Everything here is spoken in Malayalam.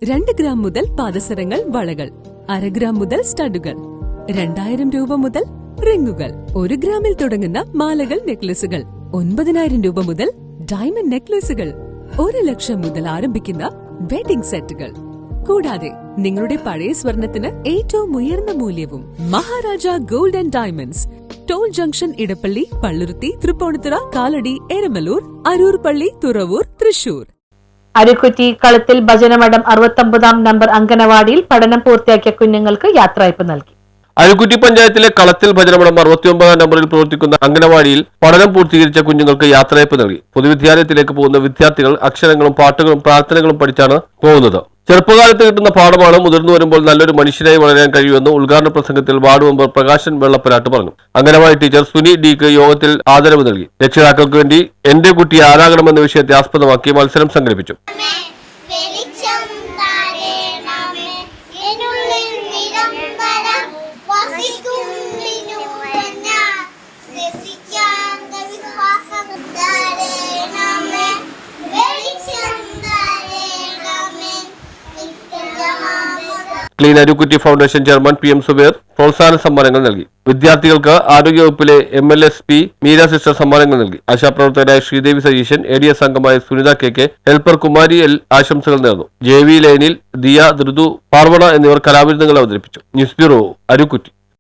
2 ഗ്രാം മുതൽ പാദസരങ്ങൾ, വളകൾ, 1/2 ഗ്രാം മുതൽ സ്റ്റഡുകൾ, 2000 രൂപ മുതൽ റിങ്ങുകൾ, 1 ഗ്രാമിൽ തുടങ്ങുന്ന മാലകൾ, നെക്ലസുകൾ, 9000 രൂപ മുതൽ ഡയമണ്ട് നെക്ലസുകൾ, 1 ലക്ഷം മുതൽ ആരംഭിക്കുന്ന വെഡിംഗ് സെറ്റുകൾ. കൂടാതെ നിങ്ങളുടെ പഴയ സ്വർണത്തിന് ഏറ്റവും ഉയർന്ന മൂല്യവും. Maharaja gold and diamonds, toll junction, Edappally, Palluruthy, Tripunithura, Kalady, Eramalloor, Aroor പള്ളി, തുറവൂർ, തൃശൂർ. അരുക്കുറ്റി കളത്തിൽ ഭജനമഠം 69-ാം നമ്പർ അംഗനവാടിയിൽ പഠനം പൂർത്തിയാക്കിയ കുഞ്ഞുങ്ങൾക്ക് യാത്രയയപ്പ് നൽകി. അരുക്കുറ്റി പഞ്ചായത്തിലെ കളത്തിൽ ഭജനമഠം 69-ാം നമ്പറിൽ പ്രവർത്തിക്കുന്ന അംഗനവാടിയിൽ പഠനം പൂർത്തീകരിച്ച കുഞ്ഞുങ്ങൾക്ക് യാത്രയയപ്പ് നൽകി. പൊതുവിദ്യാലയത്തിലേക്ക് പോകുന്ന വിദ്യാർത്ഥികൾ അക്ഷരങ്ങളും പാട്ടുകളും പ്രാർത്ഥനകളും പഠിച്ചാണ് പോകുന്നത്. ചെറുപ്പകാലത്ത് കിട്ടുന്ന പാഠമാണ് മുതിർന്നു വരുമ്പോൾ നല്ലൊരു മനുഷ്യനായി വളരാൻ കഴിയുമെന്ന് ഉദ്ഘാടന പ്രസംഗത്തിൽ വാർഡ് മെമ്പർ പ്രകാശൻ വെള്ളപ്പനാട്ട് പറഞ്ഞു. അംഗനവാടി ടീച്ചർ സുനി ഡിക്ക് യോഗത്തിൽ ആദരവ് നൽകി. രക്ഷിതാക്കൾക്ക് വേണ്ടി എന്റെ കുട്ടി ആരാകണമെന്ന വിഷയത്തെ ആസ്പദമാക്കി മത്സരം സംഘടിപ്പിച്ചു. Clean Arookutty foundation chairman PM Zubair പ്രോത്സാഹന സമ്മാനങ്ങൾ നൽകി. വിദ്യാർത്ഥികൾക്ക് ആരോഗ്യവകുപ്പിലെ MLSP മീര സിസ്റ്റർ സമ്മാനങ്ങൾ നൽകി. ആശാപ്രവർത്തകരായ ശ്രീദേവി സതീശൻ, ADS അംഗമായ Sunitha KK, helper Kumari L ആശംസകൾ നേർന്നു. JV ലൈനിൽ ദിയ, ധൃതു, പാർവണ എന്നിവർ കലാവിരുന്നുകൾ അവതരിപ്പിച്ചു. News bureau, Arookutty.